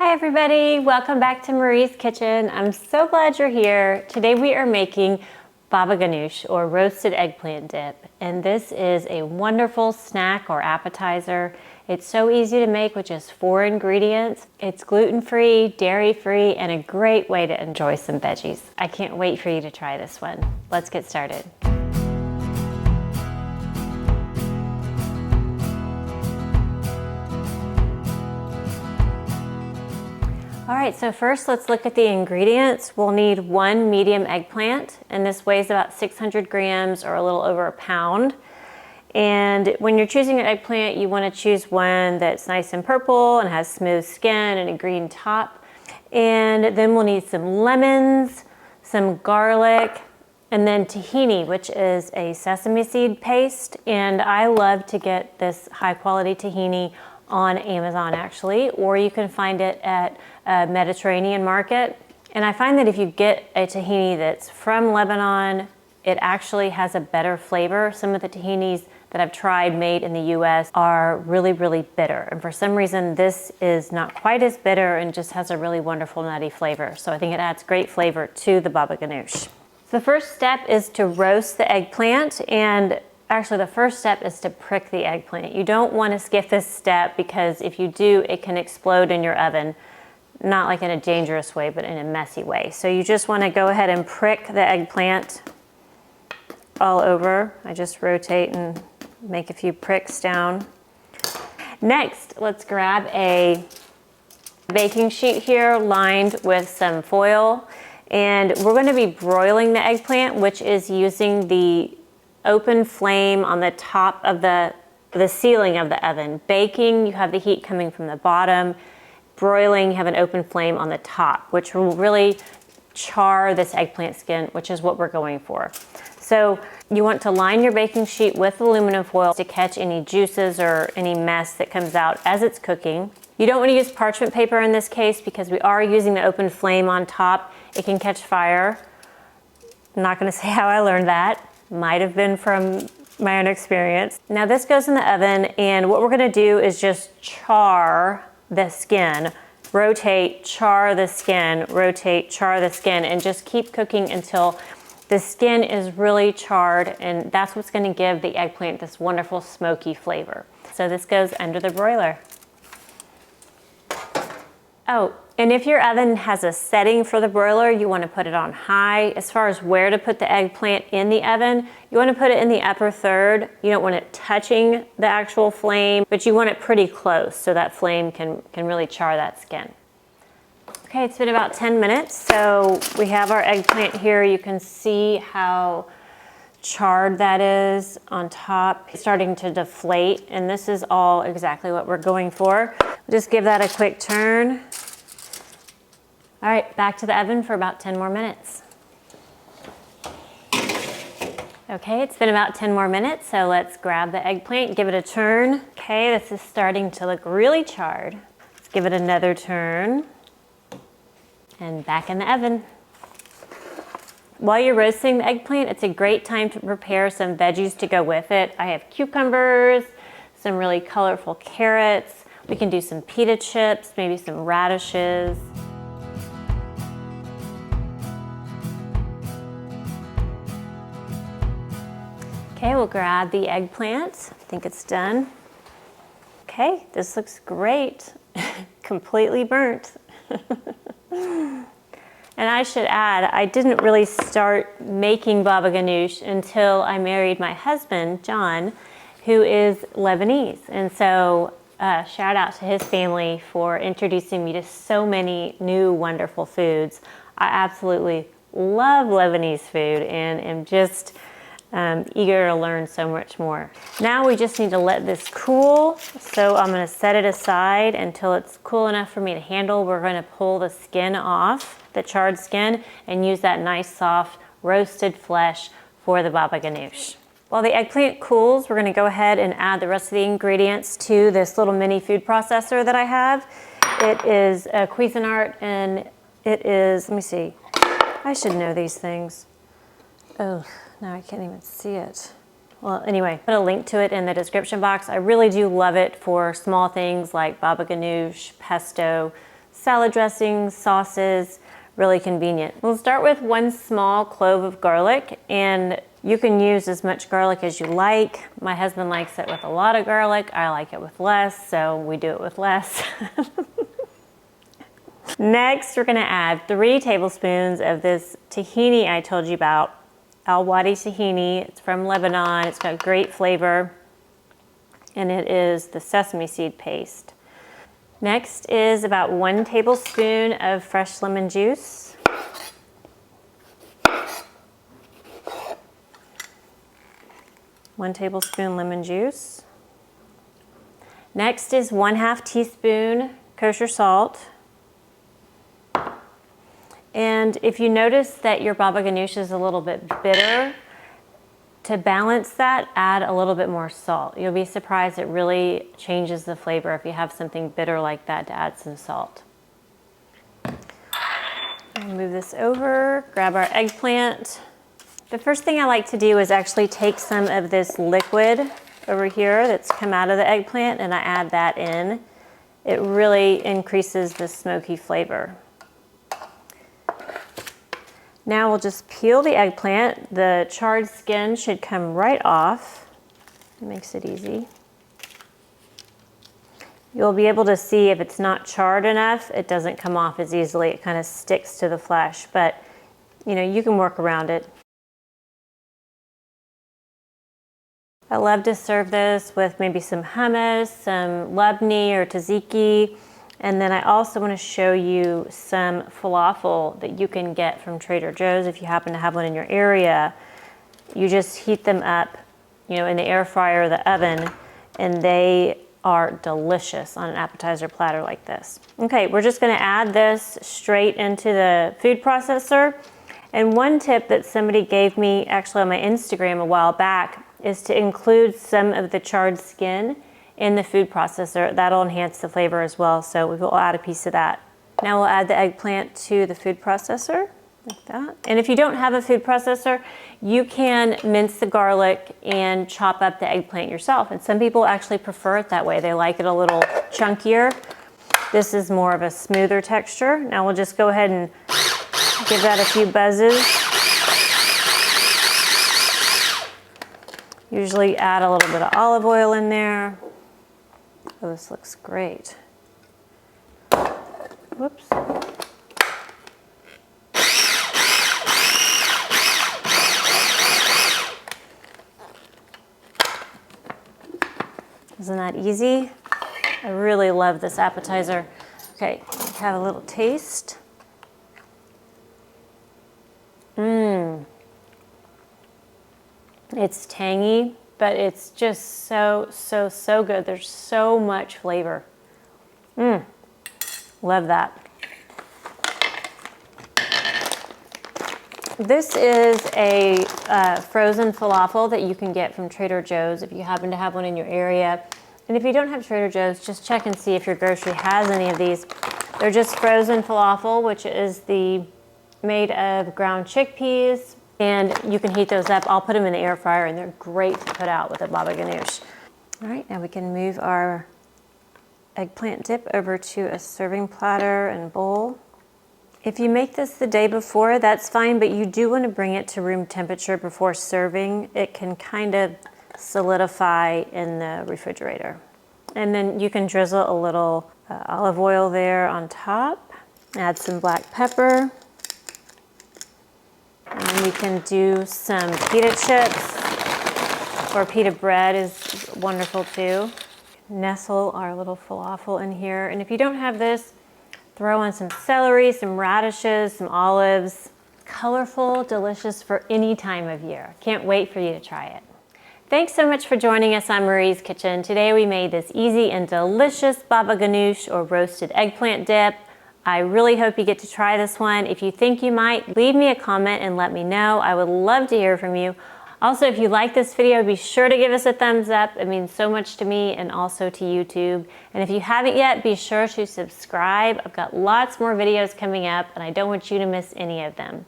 Hi everybody, welcome back to Marie's Kitchen. I'm so glad you're here. Today we are making baba ganoush or roasted eggplant dip. And this is a wonderful snack or appetizer. It's so easy to make with just 4 ingredients. It's gluten-free, dairy-free, and a great way to enjoy some veggies. I can't wait for you to try this one. Let's get started. All right, so first let's look at the ingredients. We'll need 1 medium eggplant, and this weighs about 600 grams or a little over a pound. And when you're choosing an eggplant, you want to choose one that's nice and purple and has smooth skin and a green top. And then we'll need some lemons, some garlic, and then tahini, which is a sesame seed paste. And I love to get this high quality tahini on Amazon actually, or you can find it at a Mediterranean market. And I find that if you get a tahini that's from Lebanon, it actually has a better flavor. Some of the tahinis that I've tried made in the US are really, really bitter. And for some reason, this is not quite as bitter and just has a really wonderful nutty flavor. So I think it adds great flavor to the baba ganoush. So the first step is to roast the eggplant, and actually, the first step is to prick the eggplant. You don't want to skip this step because if you do, it can explode in your oven. Not like in a dangerous way, but in a messy way. So you just want to go ahead and prick the eggplant all over. I just rotate and make a few pricks down. Next, let's grab a baking sheet here lined with some foil. And we're going to be broiling the eggplant, which is using the open flame on the top of the ceiling of the oven. Baking, you have the heat coming from the bottom. Broiling, you have an open flame on the top, which will really char this eggplant skin, which is what we're going for. So you want to line your baking sheet with aluminum foil to catch any juices or any mess that comes out as it's cooking. You don't want to use parchment paper in this case because we are using the open flame on top. It can catch fire. I'm not going to say how I learned that. Might have been from my own experience. Now this goes in the oven, and what we're going to do is just char the skin. Rotate, char the skin, rotate, char the skin, and just keep cooking until the skin is really charred, and that's what's going to give the eggplant this wonderful smoky flavor. So this goes under the broiler. Oh, and if your oven has a setting for the broiler, you want to put it on high. As far as where to put the eggplant in the oven, you want to put it in the upper third. You don't want it touching the actual flame, but you want it pretty close so that flame can really char that skin. Okay, it's been about 10 minutes. So we have our eggplant here. You can see how charred that is on top. It's starting to deflate, and this is all exactly what we're going for. Just give that a quick turn. All right, back to the oven for about 10 more minutes. Okay, it's been about 10 more minutes, so let's grab the eggplant, give it a turn. Okay, this is starting to look really charred. Let's give it another turn. And back in the oven. While you're roasting the eggplant, it's a great time to prepare some veggies to go with it. I have cucumbers, some really colorful carrots. We can do some pita chips, maybe some radishes. Okay, we'll grab the eggplant. I think it's done. Okay, this looks great. Completely burnt. And I should add, I didn't really start making baba ganoush until I married my husband, John, who is Lebanese. And so shout out to his family for introducing me to so many new wonderful foods. I absolutely love Lebanese food and am just eager to learn so much more. Now we just need to let this cool. So I'm going to set it aside until it's cool enough for me to handle. We're going to pull the skin off, the charred skin, and use that nice soft roasted flesh for the baba ganoush. While the eggplant cools, we're going to go ahead and add the rest of the ingredients to this little mini food processor that I have. It is a Cuisinart, and it is, let me see, I should know these things. Oh, now I can't even see it. Well, anyway, put a link to it in the description box. I really do love it for small things like baba ganoush, pesto, salad dressings, sauces, really convenient. We'll start with 1 small clove of garlic, and you can use as much garlic as you like. My husband likes it with a lot of garlic. I like it with less, so we do it with less. Next, we're gonna add 3 tablespoons of this tahini I told you about. Al-Wadi tahini, it's from Lebanon. It's got great flavor, and it is the sesame seed paste. Next is about 1 tablespoon of fresh lemon juice. One tablespoon lemon juice. Next is 1/2 teaspoon kosher salt. And if you notice that your baba ganoush is a little bit bitter, to balance that, add a little bit more salt. You'll be surprised, it really changes the flavor if you have something bitter like that, to add some salt. Move this over, grab our eggplant. The first thing I like to do is actually take some of this liquid over here that's come out of the eggplant, and I add that in. It really increases the smoky flavor. Now we'll just peel the eggplant. The charred skin should come right off. It makes it easy. You'll be able to see if it's not charred enough, it doesn't come off as easily. It kind of sticks to the flesh, but you know, you can work around it. I love to serve this with maybe some hummus, some labneh or tzatziki. And then I also want to show you some falafel that you can get from Trader Joe's if you happen to have one in your area. You just heat them up, you know, in the air fryer or the oven, and they are delicious on an appetizer platter like this. Okay, we're just going to add this straight into the food processor. And one tip that somebody gave me actually on my Instagram a while back is to include some of the charred skin in the food processor. That'll enhance the flavor as well, so we will add a piece of that. Now we'll add the eggplant to the food processor, like that. And if you don't have a food processor, you can mince the garlic and chop up the eggplant yourself. And some people actually prefer it that way. They like it a little chunkier. This is more of a smoother texture. Now we'll just go ahead and give that a few buzzes. Usually add a little bit of olive oil in there. Oh, this looks great. Whoops. Isn't that easy? I really love this appetizer. Okay, have a little taste. It's tangy, but it's just so good. There's so much flavor. Love that. This is a frozen falafel that you can get from Trader Joe's if you happen to have one in your area. And if you don't have Trader Joe's, just check and see if your grocery has any of these. They're just frozen falafel, which is made of ground chickpeas. And you can heat those up. I'll put them in the air fryer, and they're great to put out with a baba ganoush. All right, now we can move our eggplant dip over to a serving platter and bowl. If you make this the day before, that's fine, but you do want to bring it to room temperature before serving. It can kind of solidify in the refrigerator. And then you can drizzle a little olive oil there on top. Add some black pepper. And then we can do some pita chips, or pita bread is wonderful too. Nestle our little falafel in here. And if you don't have this, throw in some celery, some radishes, some olives. Colorful, delicious for any time of year. Can't wait for you to try it. Thanks so much for joining us on Marie's Kitchen. Today we made this easy and delicious baba ganoush, or roasted eggplant dip. I really hope you get to try this one. If you think you might, leave me a comment and let me know. I would love to hear from you. Also, if you like this video, be sure to give us a thumbs up. It means so much to me and also to YouTube. And if you haven't yet, be sure to subscribe. I've got lots more videos coming up, and I don't want you to miss any of them.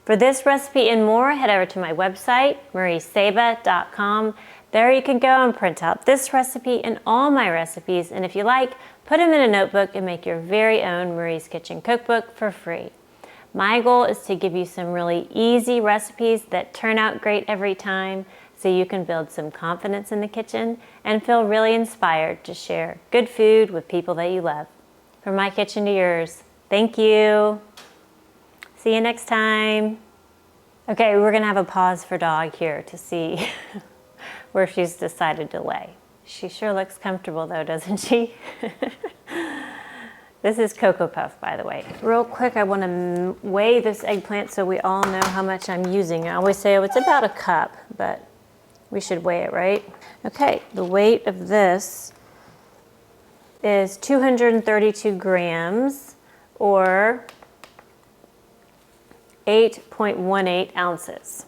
For this recipe and more, head over to my website, marieseba.com. There you can go and print out this recipe and all my recipes, and if you like, put them in a notebook and make your very own Marie's Kitchen cookbook for free. My goal is to give you some really easy recipes that turn out great every time, so you can build some confidence in the kitchen and feel really inspired to share good food with people that you love. From my kitchen to yours, thank you. See you next time. Okay, we're gonna have a pause for dog here to see where she's decided to lay. She sure looks comfortable though, doesn't she? This is Cocoa Puff, by the way. Real quick, I want to weigh this eggplant so we all know how much I'm using. I always say, oh, it's about a cup, but we should weigh it, right? Okay, the weight of this is 232 grams, or 8.18 ounces.